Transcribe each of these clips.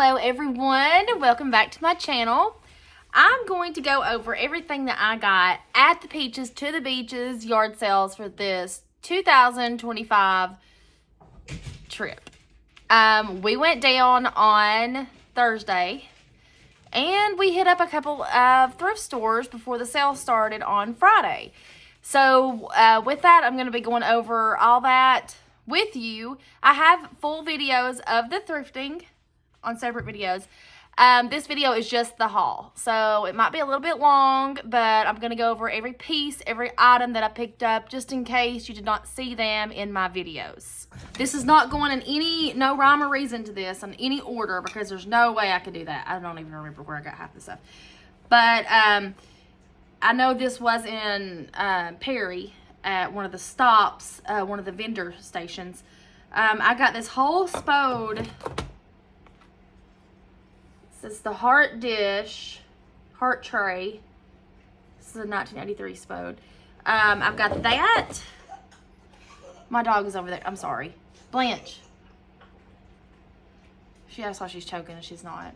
Hello everyone, welcome back to my channel. I'm going to go over everything that I got at the Peaches to the Beaches yard sales for this 2025 trip. We went down on Thursday and we hit up a couple of thrift stores before the sale started on Friday. So with that, I'm going to be going over all that with you. I have full videos of the thrifting on separate videos. This video is just the haul, so it might be a little bit long, but I'm going to go over every piece, every item that I picked up, just in case you did not see them in my videos. This is not going in no rhyme or reason to this, in any order, because there's no way I could do that. I don't even remember where I got half the stuff. But, I know this was in Perry at one of the stops, one of the vendor stations. I got this whole Spode. This is the heart dish, heart tray. This is a 1983 Spode. I've got that. My dog is over there. I'm sorry. Blanche. She acts like she's choking and she's not.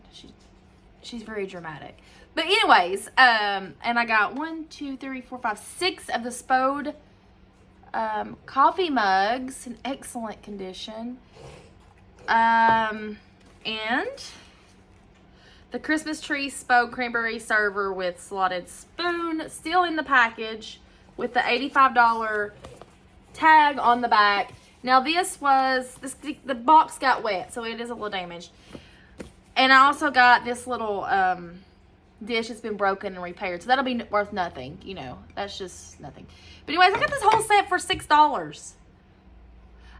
She's very dramatic. But anyways, and I got 1, 2, 3, 4, 5, 6 of the Spode coffee mugs in excellent condition. And the Christmas tree Spode cranberry server with slotted spoon, still in the package with the $85 tag on the back. Now the box got wet, so it is a little damaged. And I also got this little dish that's been broken and repaired, so that'll be worth nothing, you know, that's just nothing. But anyways, I got this whole set for $6.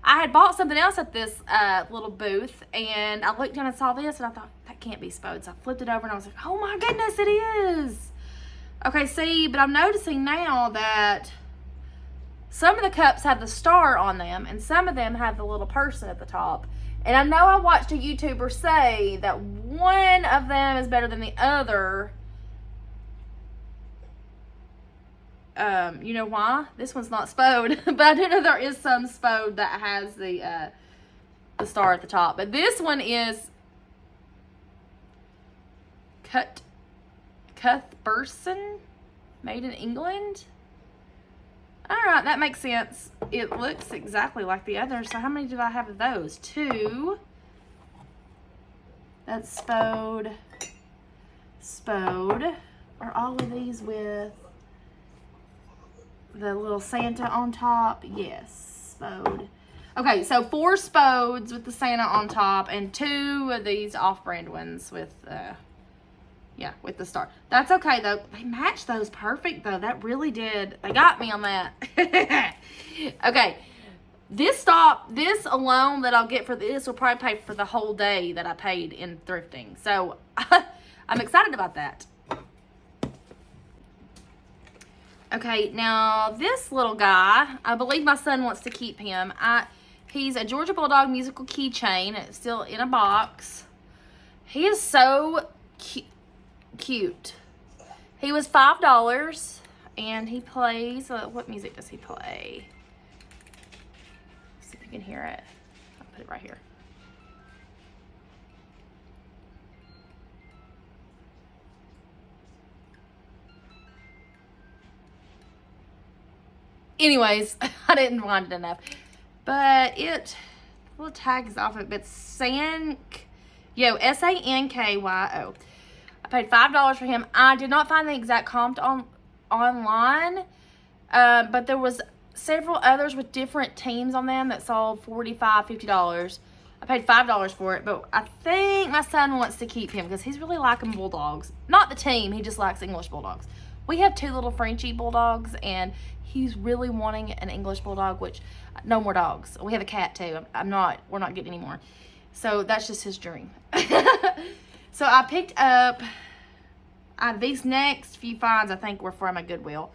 I had bought something else at this little booth, and I looked down and saw this, and I thought, that can't be Spode. So I flipped it over, and I was like, oh my goodness, it is. Okay, see, but I'm noticing now that some of the cups have the star on them, and some of them have the little person at the top. And I know I watched a YouTuber say that one of them is better than the other. You know why? This one's not Spode, but I do know there is some Spode that has the star at the top. But this one is Cuthbertson, made in England. All right, that makes sense. It looks exactly like the others. So how many did I have of those? 2. That's Spode. Spode. Are all of these with the little Santa on top? Yes, Spode. Okay, so 4 Spodes with the Santa on top, and 2 of these off-brand ones with, with the star. That's okay, though. They matched those perfect, though. That really did. They got me on that. Okay, this alone that I'll get for this will probably pay for the whole day that I paid in thrifting. So, I'm excited about that. Okay, now this little guy, I believe my son wants to keep him. He's a Georgia Bulldog musical keychain. It's still in a box. He is so cute. He was $5, and he plays, what music does he play? Let's see if you can hear it. I'll put it right here. Anyways, I didn't wind it enough. But the little tag is off it, but S-A-N-K-Y-O. I paid $5 for him. I did not find the exact comp online, but there was several others with different teams on them that sold $45, $50. I paid $5 for it, but I think my son wants to keep him because he's really liking bulldogs. Not the team, he just likes English bulldogs. We have 2 little Frenchie bulldogs, and he's really wanting an English bulldog, which, no more dogs. We have a cat too. We're not getting any more. So that's just his dream. So I picked up, these next few finds I think were from a Goodwill.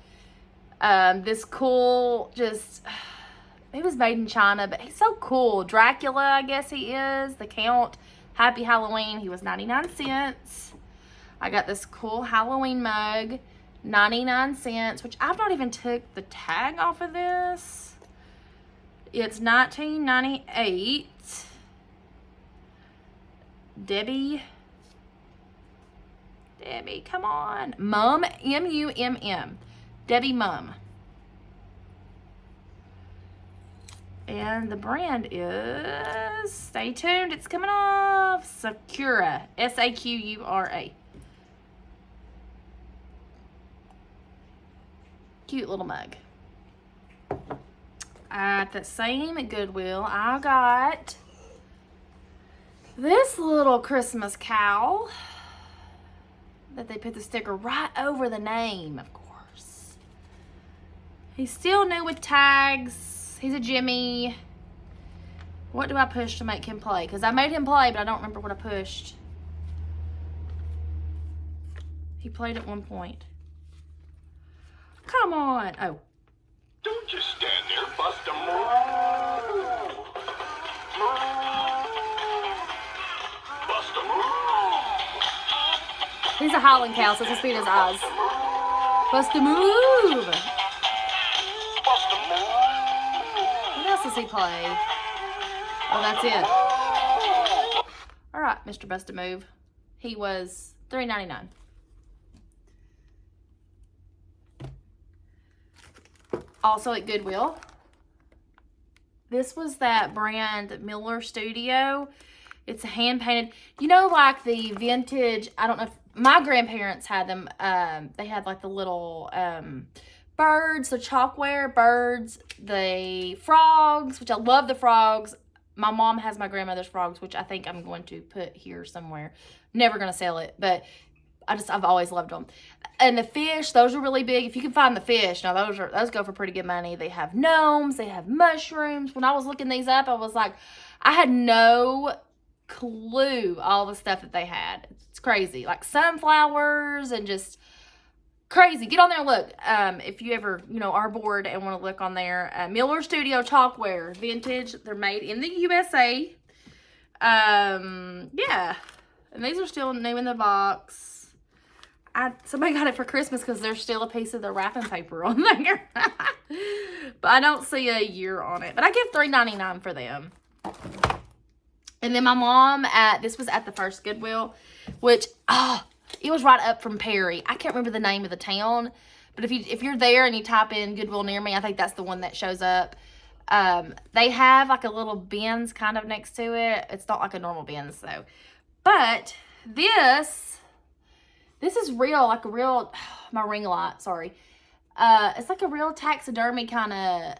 This cool, he was made in China, but he's so cool. Dracula, I guess he is. The Count. Happy Halloween. He was 99 cents. I got this cool Halloween mug. 99 cents, which I've not even took the tag off of this. It's $19.98. Debbie, come on. Mum, M-U-M-M. Debbie Mum. And the brand is, stay tuned, it's coming off, Sakura, S-A-Q-U-R-A. Cute little mug. At the same Goodwill, I got this little Christmas cow that they put the sticker right over the name, of course. He's still new with tags. He's a Jimmy. What do I push to make him play? Because I made him play, but I don't remember what I pushed. He played at one point. Come on. Oh. Don't just stand there, bust a move. Bust a move. He's a Highland cow, so it's supposed to be in his eyes. Bust a move. Bust a move. What else does he play? Oh, that's it. All right, Mr. Bust a Move. He was $3.99. Also at Goodwill. This was that brand Miller Studio. It's a hand painted, you know, like the vintage, I don't know if my grandparents had them. They had like the little birds, the chalkware birds, the frogs, which I love the frogs. My mom has my grandmother's frogs, which I think I'm going to put here somewhere. Never going to sell it, but I've always loved them. And the fish, those are really big. If you can find the fish, now those go for pretty good money. They have gnomes, they have mushrooms. When I was looking these up, I was like, I had no clue all the stuff that they had. It's crazy. Like sunflowers and just crazy. Get on there and look. If you ever, are bored and want to look on there. Miller Studio Chalkware, vintage. They're made in the USA. Yeah. And these are still new in the box. Somebody got it for Christmas because there's still a piece of the wrapping paper on there. But I don't see a year on it. But I give $3.99 for them. And then my mom, this was at the first Goodwill, which, it was right up from Perry. I can't remember the name of the town. But if you're there and you type in Goodwill near me, I think that's the one that shows up. They have like a little bins kind of next to it. It's not like a normal bins though. But this is real, like a real, my ring light, sorry. It's like a real taxidermy kind of,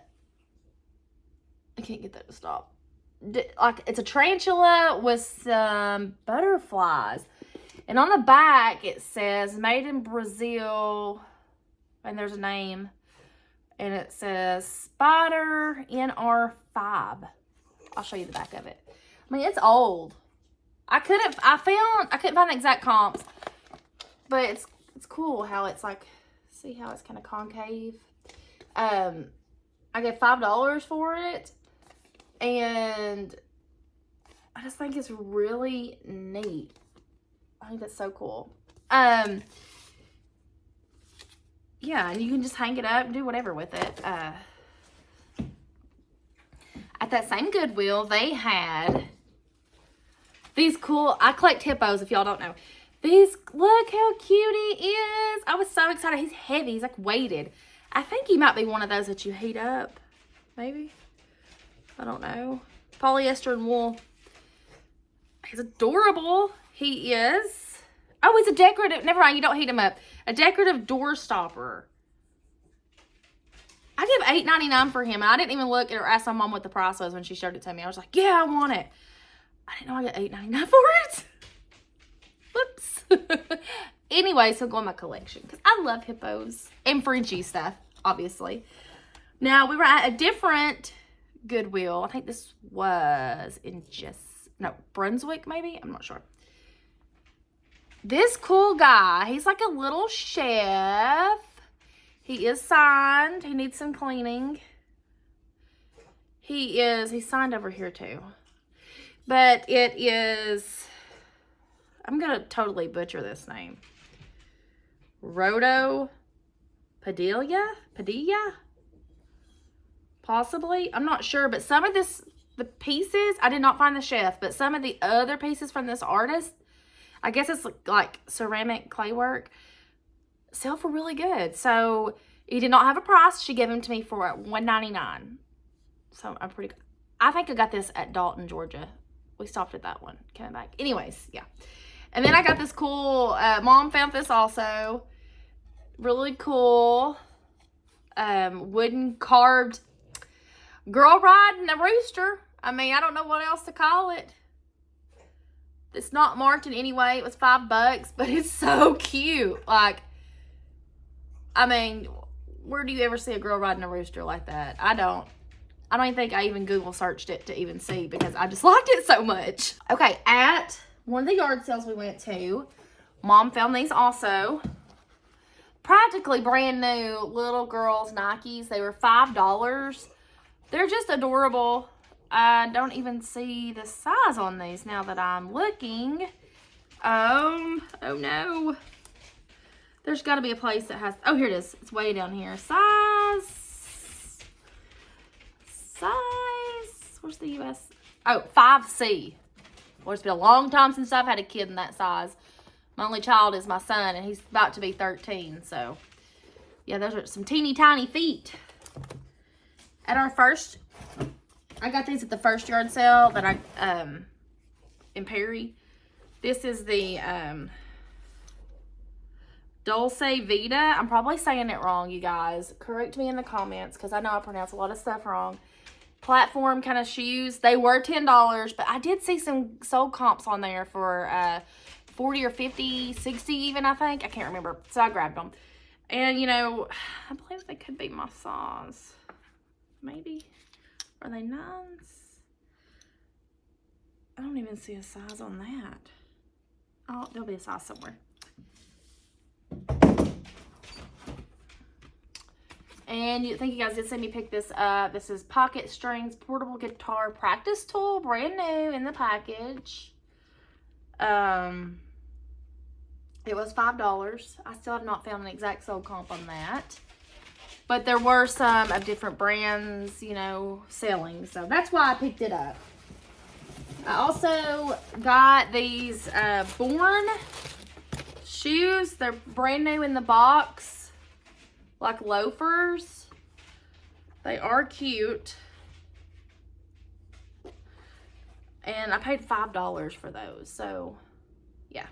I can't get that to stop. Like it's a tarantula with some butterflies. And on the back it says made in Brazil, and there's a name. And it says Spider NR5. I'll show you the back of it. I mean, it's old. I couldn't find the exact comps. But it's cool how it's like, see how it's kind of concave. I get $5 for it. And I just think it's really neat. I think that's so cool. Yeah, and you can just hang it up and do whatever with it. At that same Goodwill, they had these cool, I collect hippos if y'all don't know. Look how cute he is. I was so excited. He's heavy. He's like weighted. I think he might be one of those that you heat up. Maybe. I don't know. Polyester and wool. He's adorable. He is. Oh, he's a decorative. Never mind. You don't heat him up. A decorative door stopper. I give $8.99 for him. And I didn't even look or ask my mom what the price was when she showed it to me. I was like, yeah, I want it. I didn't know I got $8.99 for it. Whoops. Anyway, so go in my collection because I love hippos and Frenchie stuff, obviously. Now, we were at a different Goodwill. I think this was in Brunswick, maybe? I'm not sure. This cool guy, he's like a little chef. He is signed. He needs some cleaning. He's signed over here too. But it is, I'm going to totally butcher this name. Rodo Padilla? Possibly. I'm not sure, but some of this the pieces, I did not find the chef, but some of the other pieces from this artist, I guess it's like ceramic clay work, sell for really good. So he did not have a price. She gave them to me for $1.99. So I'm pretty good. I think I got this at Dalton, Georgia. We stopped at that one coming back. Anyways, yeah. And then I got this cool, Mom found this also. Really cool wooden carved girl riding a rooster. I mean, I don't know what else to call it. It's not marked in any way. It was $5, but it's so cute. Like, I mean, where do you ever see a girl riding a rooster like that? I don't even think I even Google searched it to even see because I just liked it so much. Okay, at one of the yard sales we went to, Mom found these also. Practically brand new little girls Nikes. They were $5. They're just adorable. I don't even see the size on these now that I'm looking. Oh no. There's got to be a place that has, oh, here it is. It's way down here. Size. Where's the US? Oh, 5C. Well, it's been a long time since I've had a kid in that size. My only child is my son, and he's about to be 13. So, yeah, those are some teeny tiny feet. At our first, I got these at the first yard sale that I, in Perry. This is the, Dulce Vita. I'm probably saying it wrong, you guys. Correct me in the comments, because I know I pronounce a lot of stuff wrong. Platform kind of shoes. They were $10, but I did see some sold comps on there for, 40 or 50, 60 even, I think. I can't remember. So I grabbed them. And, you know, I believe they could be my size. Maybe. Are they 9s? I don't even see a size on that. Oh, there'll be a size somewhere. And I think you guys did see me pick this up. This is Pocket Strings Portable Guitar Practice Tool. Brand new in the package. It was $5. I still have not found an exact sold comp on that. But there were some of different brands, you know, selling. So that's why I picked it up. I also got these Born shoes. They're brand new in the box. Like loafers. They are cute. And I paid $5 for those. So, yeah.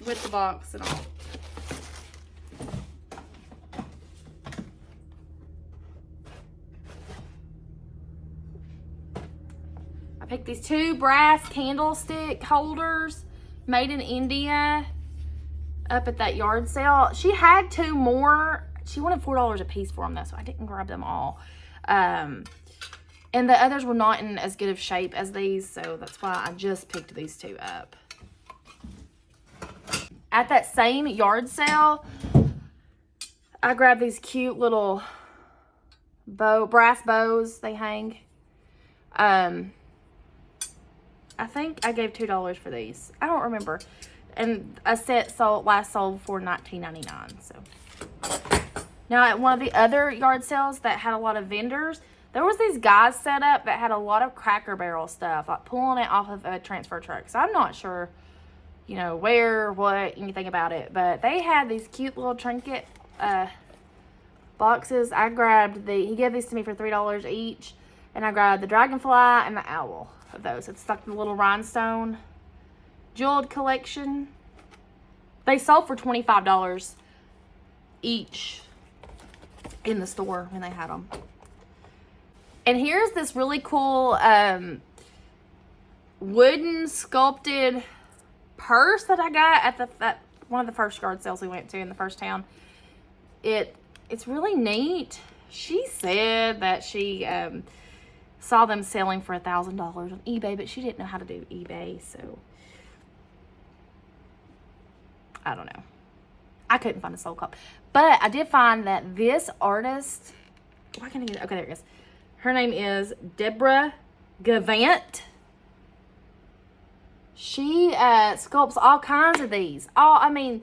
With the box and all. I picked these 2 brass candlestick holders made in India up at that yard sale. She had 2 more. She wanted $4 a piece for them though, so I didn't grab them all. And the others were not in as good of shape as these, so that's why I just picked these 2 up. At that same yard sale, I grabbed these cute little brass bows they hang. I think I gave $2 for these. I don't remember. And a set last sold for $19.99. So now at one of the other yard sales that had a lot of vendors, there was these guys set up that had a lot of Cracker Barrel stuff, like pulling it off of a transfer truck. So I'm not sure, you know, where, what, anything about it. But they had these cute little trinket boxes. I grabbed he gave these to me for $3 each. And I grabbed the dragonfly and the owl of those. It's like the little rhinestone jeweled collection. They sold for $25 each in the store when they had them. And here's this really cool wooden sculpted purse that I got at one of the first yard sales we went to in the first town. It's really neat. She said that she saw them selling for $1,000 on eBay, but she didn't know how to do eBay, so I don't know. I couldn't find a sold comp. But I did find that this artist, why can't I get it? Okay, there it is. Her name is Deborah Gavant. She sculpts all kinds of these. I mean,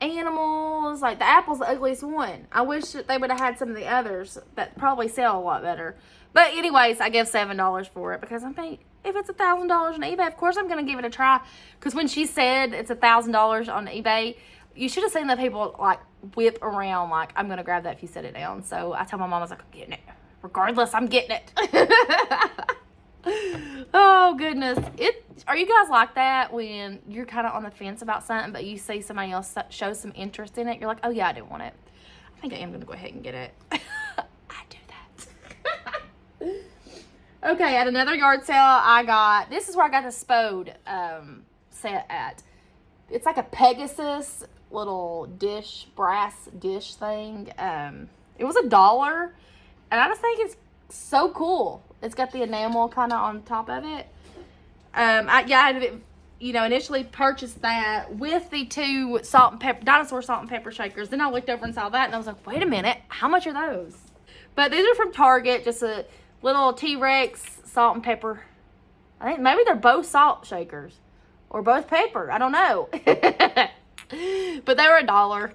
animals. Like, the apple's the ugliest one. I wish that they would have had some of the others that probably sell a lot better. But anyways, I give $7 for it because I think if it's $1,000 on eBay, of course I'm going to give it a try. Because when she said it's $1,000 on eBay, you should have seen the people, like, whip around like, I'm going to grab that if you set it down. So I told my mom, I was like, I'm getting it. Regardless, I'm getting it. Oh, goodness. Are you guys like that when you're kind of on the fence about something, but you see somebody else show some interest in it? You're like, oh, yeah, I do want it. I think I am going to go ahead and get it. I do that. Okay, at another yard sale, this is where I got the Spode set at. It's like a Pegasus little brass dish thing. It was $1, and I just think it's so cool. It's got the enamel kind of on top of it. I initially purchased that with the 2 dinosaur salt and pepper shakers. Then I looked over and saw that, and I was like, wait a minute, how much are those? But these are from Target, just a little T-Rex salt and pepper. I think maybe they're both salt shakers or both pepper. I don't know. But they were $1.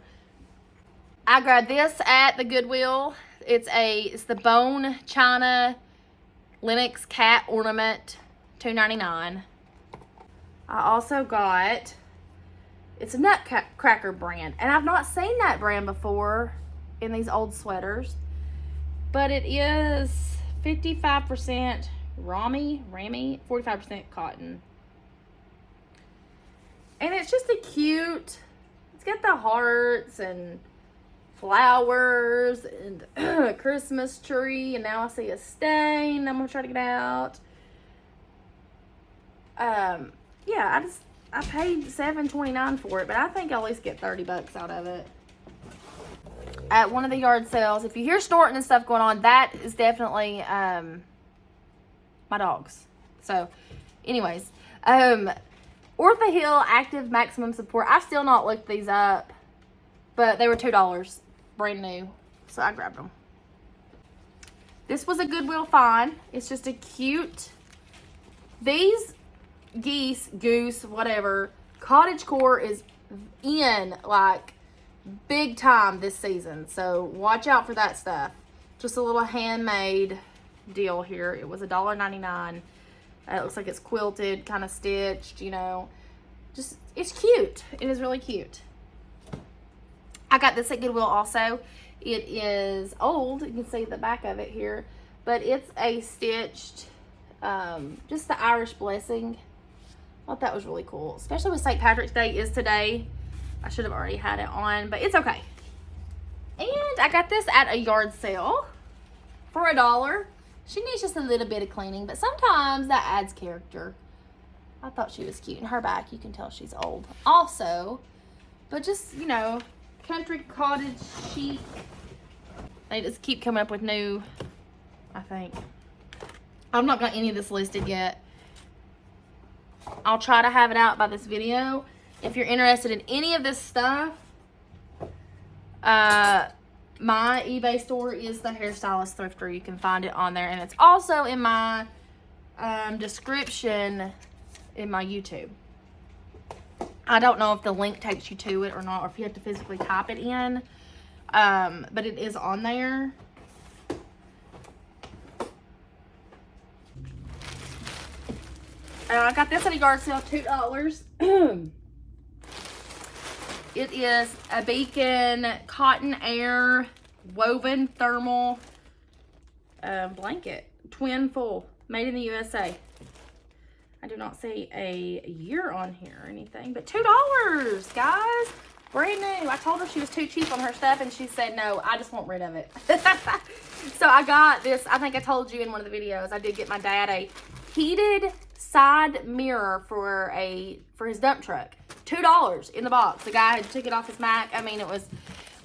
I grabbed this at the Goodwill. It's the bone china Lenox cat ornament, $2.99. I also got, it's a Nutcracker brand, and I've not seen that brand before in these old sweaters, but it is 55% ramie, 45% cotton. And it's just it's got the hearts and flowers and a Christmas tree, and now I see a stain. I'm gonna try to get out. Yeah, I paid $7.29 for it, but I think I'll at least get $30 out of it. At one of the yard sales, if you hear snorting and stuff going on, that is definitely my dogs. So, anyways, Ortho Hill Active Maximum Support. I've still not looked these up, but they were $2, brand new, so I grabbed them. This was a Goodwill find. It's just a cute, these goose, whatever, Cottage Core is in, like, big time this season, so watch out for that stuff. Just a little handmade deal here. It was $1.99. It looks like it's quilted, kind of stitched, just, it's cute. It is really cute. I got this at Goodwill also. It is old. You can see the back of it here, but it's a stitched, just the Irish blessing. I thought that was really cool, especially with St. Patrick's Day is today. I should have already had it on, but it's okay. And I got this at a yard sale for $1. She needs just a little bit of cleaning, but sometimes that adds character. I thought she was cute. In her back, you can tell she's old also, but just, country cottage chic. They just keep coming up with new, I think. I've not got any of this listed yet. I'll try to have it out by this video. If you're interested in any of this stuff, my eBay store is the Hairstylist Thrifter. You can find it on there, and it's also in my description in my YouTube. I don't know if the link takes you to it or not, or if you have to physically type it in, but it is on there. I got this at a yard sale, $2. It is a Beacon Cotton Air woven thermal blanket, twin full, made in the USA. I do not see a year on here or anything, but $2, guys, brand new. I told her she was too cheap on her stuff, and she said, no, I just want rid of it. So I got this, I think I told you in one of the videos, I did get my dad a heated side mirror for his dump truck. $2 in the box. The guy had took it off his Mac. I mean,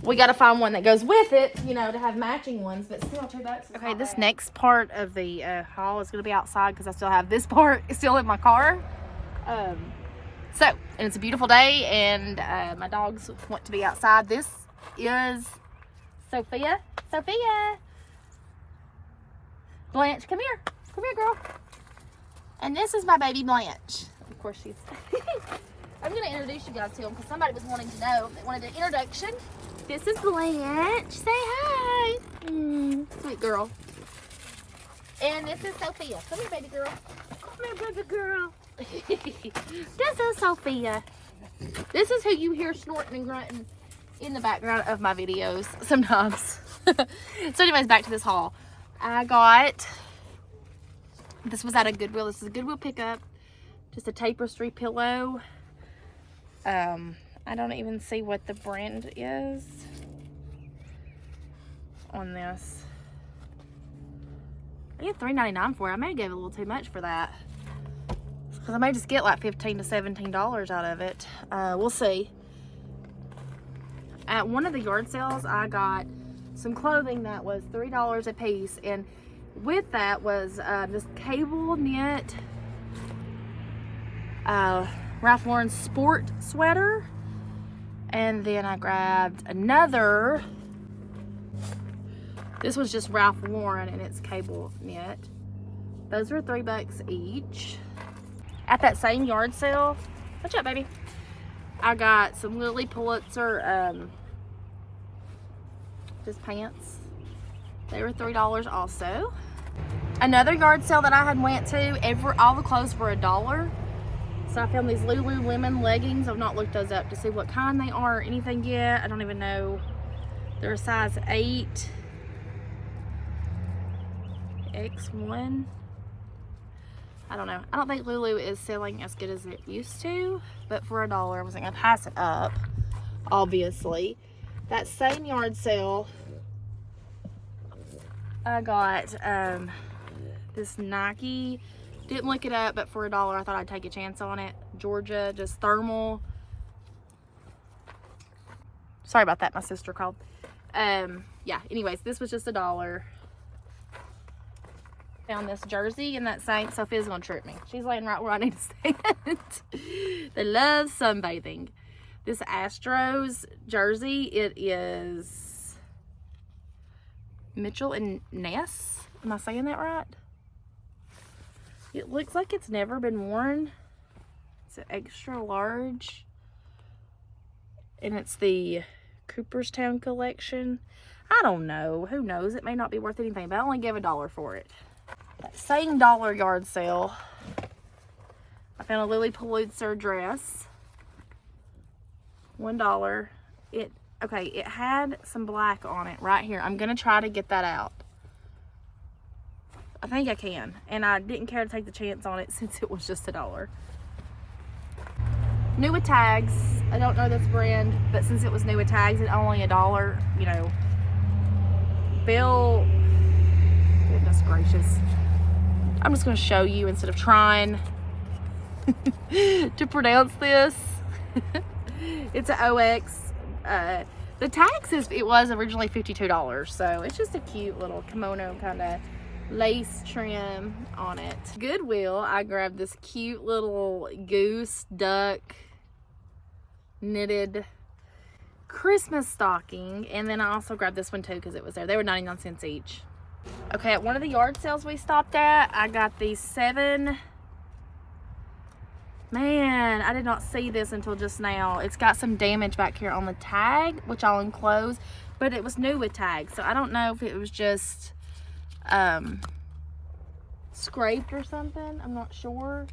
we got to find one that goes with it, to have matching ones, but still $2. Okay, this next part of the haul is going to be outside because I still have this part still in my car. And it's a beautiful day, and my dogs want to be outside. This is Sophia. Blanche, come here. Come here, girl. And this is my baby Blanche. Of course, she's... I'm going to introduce you guys to them because somebody was wanting to know. They wanted an introduction. This is Blanche. Say hi. Sweet girl. And this is Sophia. Come here, baby girl. Come here, baby girl. This is Sophia. This is who you hear snorting and grunting in the background of my videos sometimes. So anyways, back to this haul. I got, this was at a Goodwill. This is a Goodwill pickup. Just a tapestry pillow. I don't even see what the brand is on this. I get $3.99 for it. I may have gave a little too much for that. Because I may just get like $15 to $17 out of it. We'll see. At one of the yard sales, I got some clothing that was $3 a piece. And with that was this cable knit Ralph Lauren sport sweater. And then I grabbed another. This was just Ralph Lauren and it's cable knit. Those were $3 each. At that same yard sale, what's up, baby? I got some Lily Pulitzer just pants. They were $3 also. Another yard sale that I had went to, all the clothes were $1. So I found these Lululemon leggings. I've not looked those up to see what kind they are or anything yet. I don't even know. They're a size 8. X1. I don't know. I don't think Lulu is selling as good as it used to. But for $1, I wasn't going to pass it up. Obviously. That same yard sale, I got this Nike. Didn't look it up, but for $1, I thought I'd take a chance on it. Georgia, just thermal. Sorry about that, my sister called. Yeah, anyways, this was just $1. Found this jersey in that same, Sophia's gonna trip me. She's laying right where I need to stand. They love sunbathing. This Astros jersey, it is Mitchell and Ness. Am I saying that right? It looks like it's never been worn. It's an extra large. And it's the Cooperstown collection. I don't know. Who knows? It may not be worth anything, but I only gave $1 for it. That same dollar yard sale, I found a Lily Pulitzer dress. $1. It had some black on it right here. I'm gonna try to get that out. I think I can, and I didn't care to take the chance on it since it was just $1. New with tags. I don't know this brand, but since it was new with tags and only $1, you know. Bill, goodness gracious. I'm just going to show you instead of trying to pronounce this. It's an OX. The tag says it was originally $52, so it's just a cute little kimono kind of lace trim on it. Goodwill, I grabbed this cute little goose duck knitted Christmas stocking, and then I also grabbed this one too because it was there. They were 99 cents each. Okay, at one of the yard sales we stopped at, I got these 7. Man, I did not see this until just now. It's got some damage back here on the tag, which I'll enclose, but it was new with tags, so I don't know if it was just scraped or something. I'm not sure.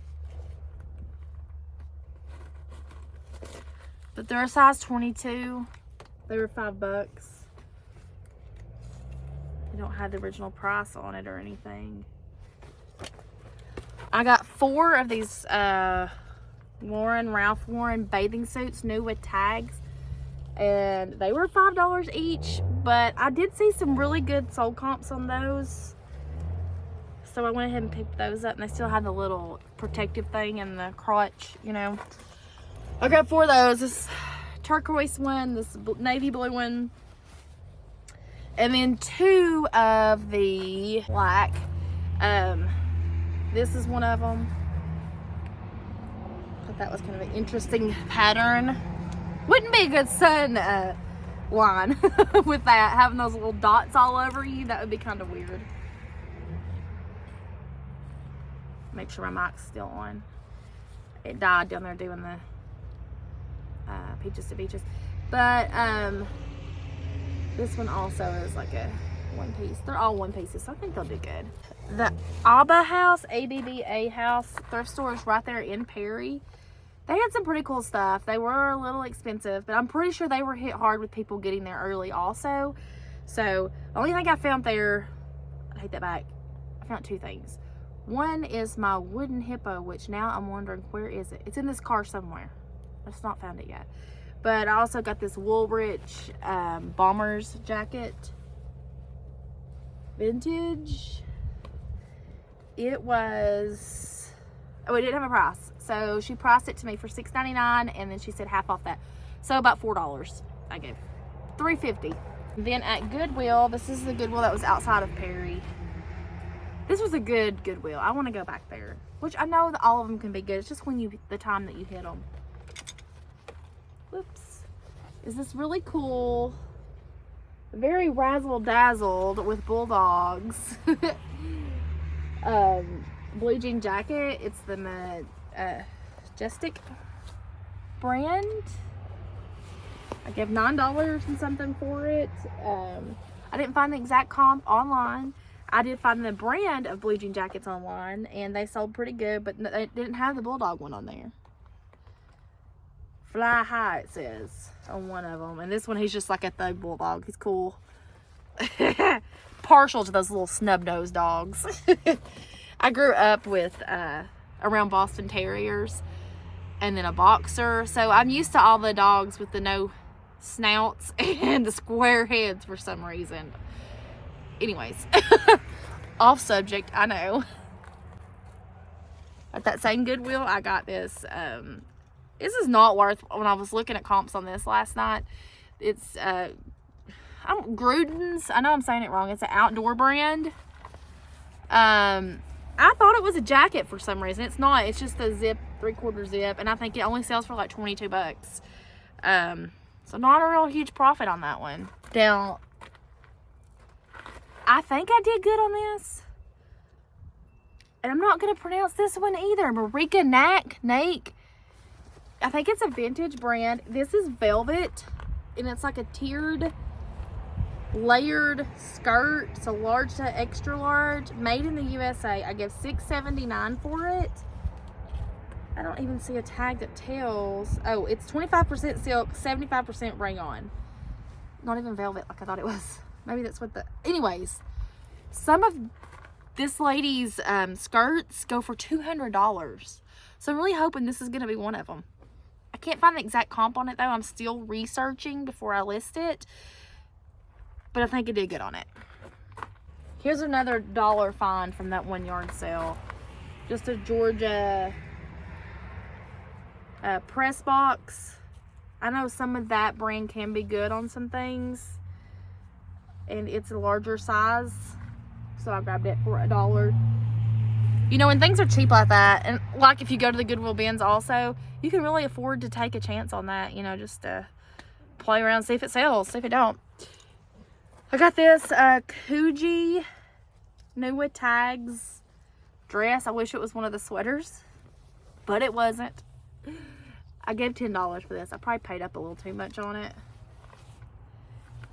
But they're a size 22. They were $5. They don't have the original price on it or anything. I got 4 of these Ralph Lauren bathing suits, new with tags. And they were $5 each, but I did see some really good sold comps on those. So I went ahead and picked those up, and they still had the little protective thing in the crotch, you know. I got 4 of those. This turquoise one, this navy blue one, and then 2 of the black. This is one of them. I thought that was kind of an interesting pattern. Wouldn't be a good sun line with that, having those little dots all over you. That would be kind of weird. Make sure my mic's still on. It died down there doing the Peaches to Beaches. But this one also is like a one piece. They're all one pieces, so I think they'll do good. The ABBA house, ABBA house, thrift store is right there in Perry. They had some pretty cool stuff. They were a little expensive, but I'm pretty sure they were hit hard with people getting there early also. So the only thing I found there, I take that back, I found two things. One is my wooden hippo, which now I'm wondering, where is it? It's in this car somewhere. I just not found it yet. But I also got this Woolrich bomber's jacket. Vintage. It was, oh, it didn't have a price. So she priced it to me for $6.99, and then she said half off that. So about $4 I gave. $3.50. Then at Goodwill, this is the Goodwill that was outside of Perry. This was a good Goodwill. I want to go back there. Which I know that all of them can be good. It's just when you, the time that you hit them. Whoops. Is this really cool, very razzle-dazzled with bulldogs. Blue jean jacket. It's the Majestic brand. I gave $9 and something for it. I didn't find the exact comp online. I did find the brand of blue jean jackets online, and they sold pretty good, but they didn't have the bulldog one on there. Fly high, it says on one of them, and this one he's just like a thug bulldog. He's cool. Partial to those little snub-nosed dogs. I grew up with around Boston Terriers and then a boxer, so I'm used to all the dogs with the no snouts and the square heads for some reason. Anyways, off subject, I know. At that same Goodwill, I got this. This is not worth, when I was looking at comps on this last night, it's Gruden's. I know I'm saying it wrong. It's an outdoor brand. I thought it was a jacket for some reason. It's not. It's just a zip, 3/4 zip, and I think it only sells for like 22 bucks. So not a real huge profit on that one. Now, I think I did good on this. And I'm not going to pronounce this one either. Marika Nake. I think it's a vintage brand. This is velvet, and it's like a tiered, layered skirt. It's a large to extra large, made in the USA. I give $6.79 for it. I don't even see a tag that tells. Oh, it's 25% silk, 75% rayon. Not even velvet like I thought it was. Maybe that's what the... Anyways, some of this lady's skirts go for $200. So I'm really hoping this is going to be one of them. I can't find the exact comp on it though. I'm still researching before I list it. But I think it did good on it. Here's another dollar find from that one yard sale. Just a Georgia press box. I know some of that brand can be good on some things. And it's a larger size. So I grabbed it for $1. You know, when things are cheap like that, and like if you go to the Goodwill bins also, you can really afford to take a chance on that, you know, just to play around, see if it sells, see if it don't. I got this Coogee new with tags dress. I wish it was one of the sweaters, but it wasn't. I gave $10 for this. I probably paid up a little too much on it.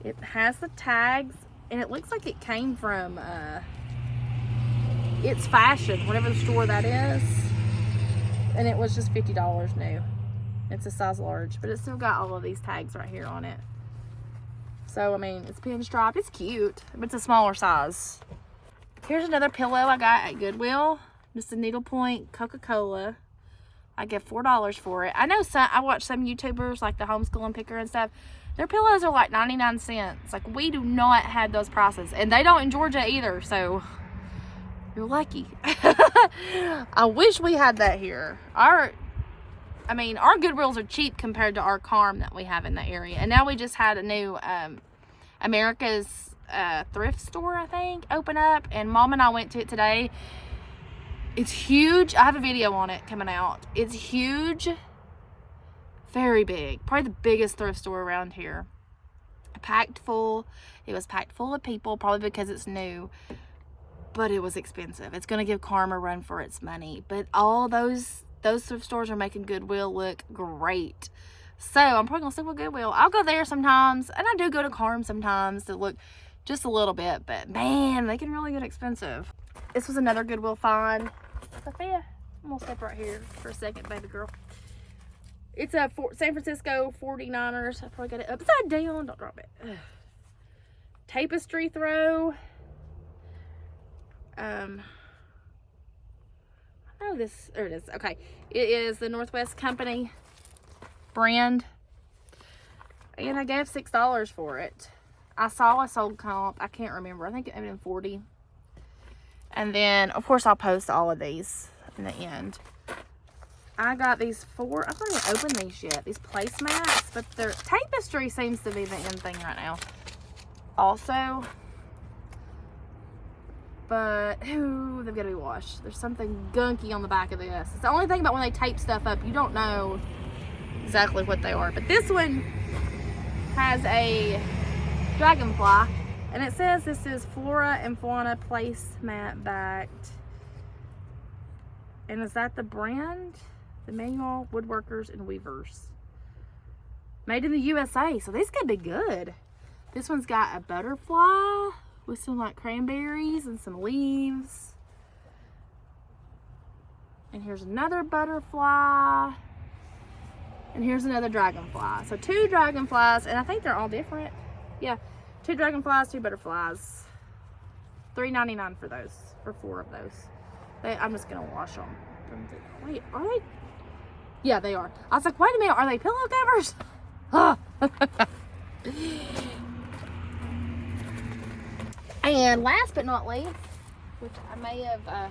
It has the tags, and it looks like it came from It's Fashion, whatever the store that is. And it was just $50 new. It's a size large, but it's still got all of these tags right here on it. So, I mean, it's pinstriped. It's cute, but it's a smaller size. Here's another pillow I got at Goodwill. Just a needlepoint Coca-Cola. I give $4 for it. I know I watch some YouTubers like the Homeschooling Picker and stuff. Their pillows are like 99 cents. Like, we do not have those prices. And they don't in Georgia either, so you're lucky. I wish we had that here. Our Goodwills are cheap compared to our Carm that we have in the area. And now we just had a new America's thrift store, I think, open up. And Mom and I went to it today. It's huge. I have a video on it coming out. It's huge. Very big. Probably the biggest thrift store around here. Packed full. It was packed full of people, probably because it's new. But it was expensive. It's going to give Carm a run for its money. But all those thrift stores are making Goodwill look great. So I'm probably gonna stick with Goodwill. I'll go there sometimes, and I do go to Carm sometimes to look just a little bit, but man, they can really get expensive. This was another Goodwill find. Sophia, I'm gonna step right here for a second, baby girl. It's a San Francisco 49ers. I probably got it upside down. Don't drop it. Ugh. Tapestry throw. I know this. There it is. Okay. It is the Northwest Company brand. And I gave $6 for it. I saw a sold comp. I can't remember. I think it ended in 40. And then, of course, I'll post all of these in the end. I got these 4. I haven't even opened these yet. These placemats, but their tapestry seems to be the in thing right now. Also, but ooh, they've got to be washed. There's something gunky on the back of this. It's the only thing about when they tape stuff up, you don't know exactly what they are. But this one has a dragonfly, and it says this is Flora and Fauna placemat backed. And is that the brand? The Manual Woodworkers and Weavers. Made in the USA, so these could be good. This one's got a butterfly with some like cranberries and some leaves. And here's another butterfly. And here's another dragonfly. So 2 dragonflies, and I think they're all different. Yeah, 2 dragonflies, 2 butterflies. $3.99 for those, for 4 of those. I'm just gonna wash them. Wait, are they? Yeah, they are. I was like, wait a minute, are they pillow covers? And last but not least, which I may have,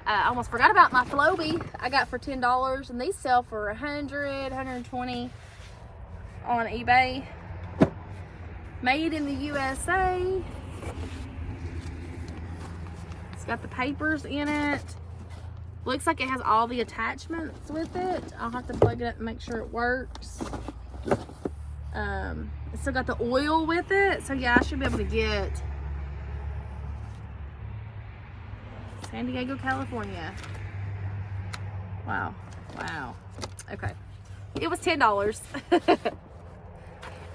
I almost forgot about my Flowbee. I got for $10, and these sell for $100, $120 on eBay. Made in the USA. It's got the papers in it. Looks like it has all the attachments with it. I'll have to plug it up and make sure it works. It's still got the oil with it. So yeah, I should be able to get San Diego, California. Wow. Wow. Okay. It was $10.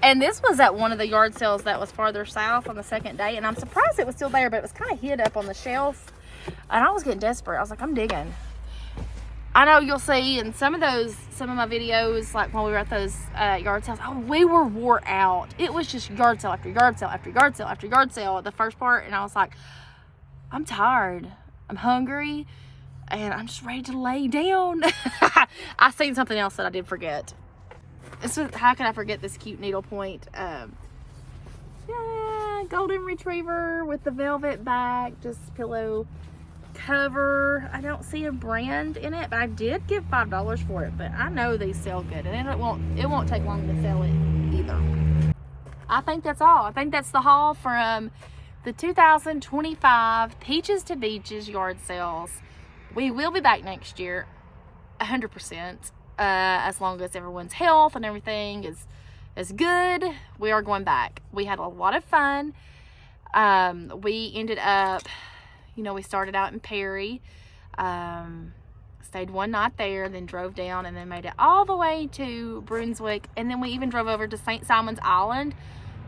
And this was at one of the yard sales that was farther south on the second day. And I'm surprised it was still there, but it was kind of hid up on the shelf. And I was getting desperate. I was like, I'm digging. I know you'll see in some of my videos, like when we were at those yard sales, oh, we were wore out. It was just yard sale after yard sale after yard sale after yard sale at the first part. And I was like, I'm tired. I'm hungry. And I'm just ready to lay down. I seen something else that I did forget. How can I forget this cute needlepoint? Yeah, golden retriever with the velvet back, just pillow cover. I don't see a brand in it, but I did give $5 for it. But I know these sell good, and it won't take long to sell it either. I think that's all. I think that's the haul from the 2025 Peaches to Beaches yard sales. We will be back next year, 100%. As long as everyone's health and everything is good, we are going back. We had a lot of fun. We ended up, we started out in Perry, stayed one night there, then drove down, and then made it all the way to Brunswick, and then we even drove over to St. Simon's Island,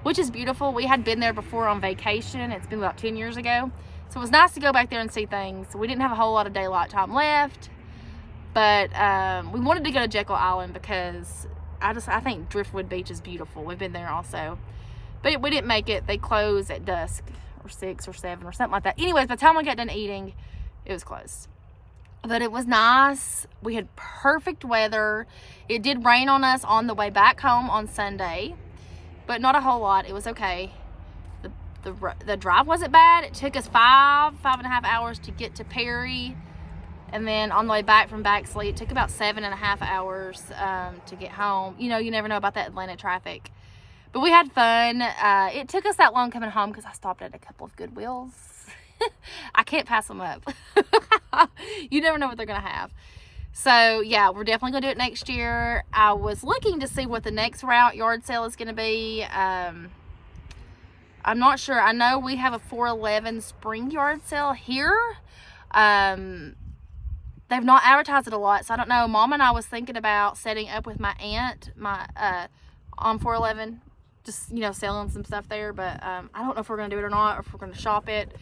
which is beautiful. We had been there before on vacation. It's been about 10 years ago, so it was nice to go back there and see things. We didn't have a whole lot of daylight time left. But we wanted to go to Jekyll Island because I think Driftwood Beach is beautiful. We've been there also. But we didn't make it. They closed at dusk or 6 or 7 or something like that. Anyways, by the time I got done eating, it was closed. But it was nice. We had perfect weather. It did rain on us on the way back home on Sunday, but not a whole lot. It was okay. The drive wasn't bad. It took us 5.5 hours to get to Perry. And then on the way back from Baxley, it took about 7.5 hours to get home. You never know about that Atlanta traffic. But we had fun. It took us that long coming home because I stopped at a couple of Goodwills. I can't pass them up. You never know what they're going to have. So, yeah, we're definitely going to do it next year. I was looking to see what the next route yard sale is going to be. I'm not sure. I know we have a 411 spring yard sale here. they've not advertised it a lot, so I don't know. Mom and I was thinking about setting up with my aunt, on 411, just, you know, selling some stuff there, but I don't know if we're gonna do it or not, or if we're gonna shop it.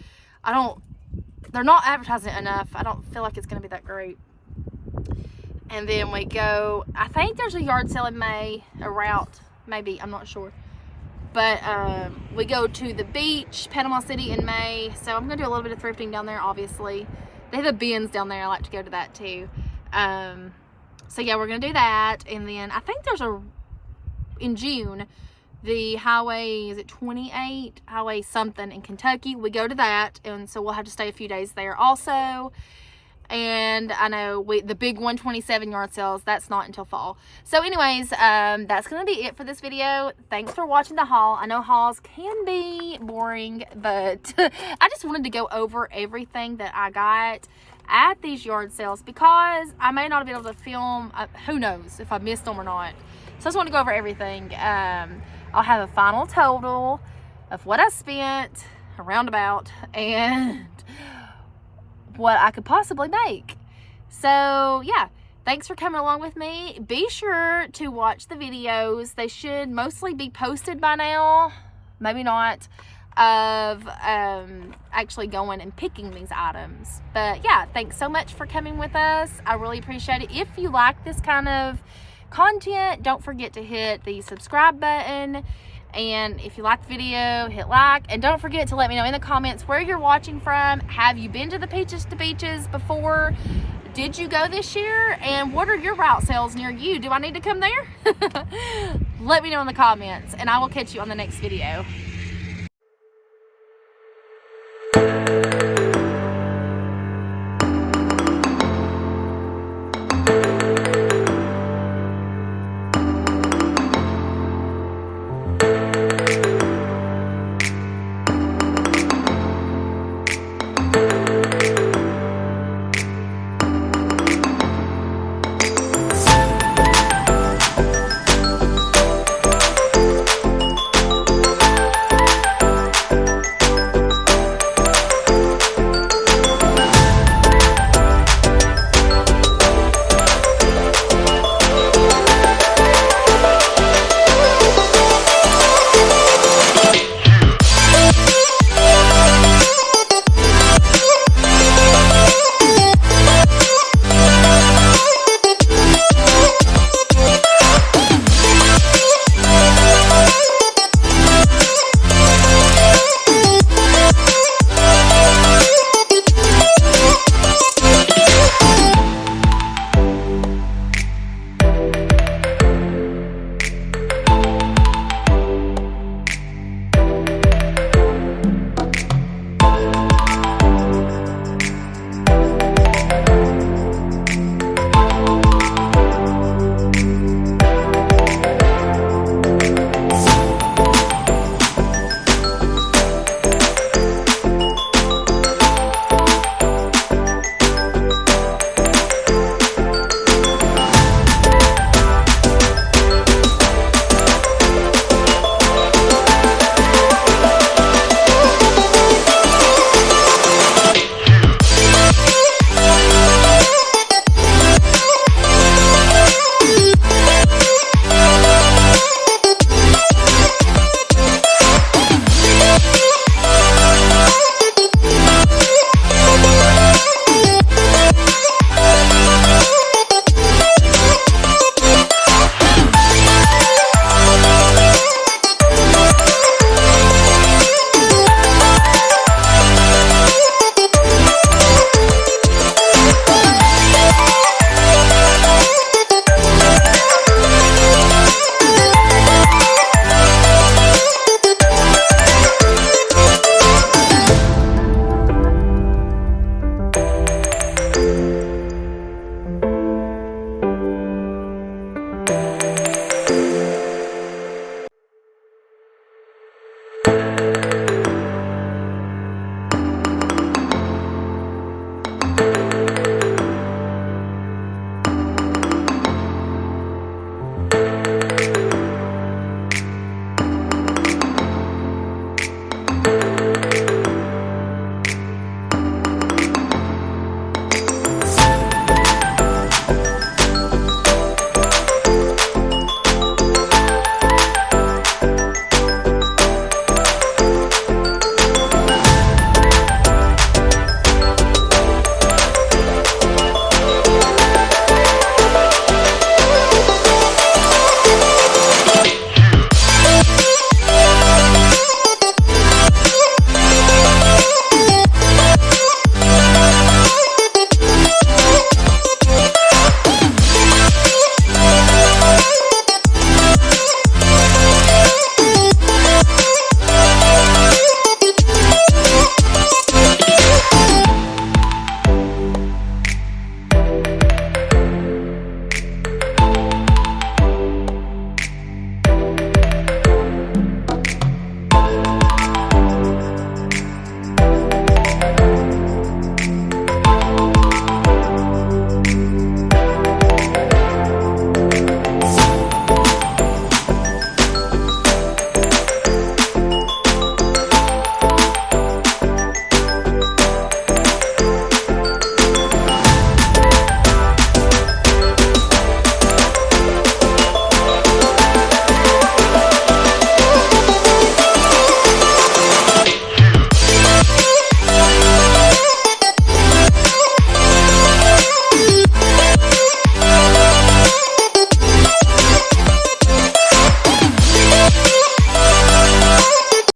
They're not advertising it enough. I don't feel like it's gonna be that great. And then we go, I think there's a yard sale in May, a route, maybe, I'm not sure. But we go to the beach, Panama City, in May, so I'm gonna do a little bit of thrifting down there, obviously. They have the bins down there. I like to go to that too. So yeah, we're gonna do that. And then I think there's in June, the highway, is it 28? Highway something in Kentucky. We go to that, and so we'll have to stay a few days there also. And I know the big 127 yard sales, that's not until fall. So anyways, that's gonna be it for this video. Thanks for watching the haul. I know hauls can be boring, but I just wanted to go over everything that I got at these yard sales, because I may not be able to film, who knows if I missed them or not. So I just want to go over everything. I'll have a final total of what I spent, a roundabout, and what I could possibly make. So yeah, thanks for coming along with me. Be sure to watch the videos. They should mostly be posted by now, maybe not, of actually going and picking these items. But yeah, thanks so much for coming with us. I really appreciate it. If you like this kind of content, don't forget to hit the subscribe button. And if you like the video, hit like, and don't forget to let me know in the comments where you're watching from. Have you been to the Peaches to Beaches before? Did you go this year? And what are your route sales near you? Do I need to come there? Let me know in the comments, and I will catch you on the next video.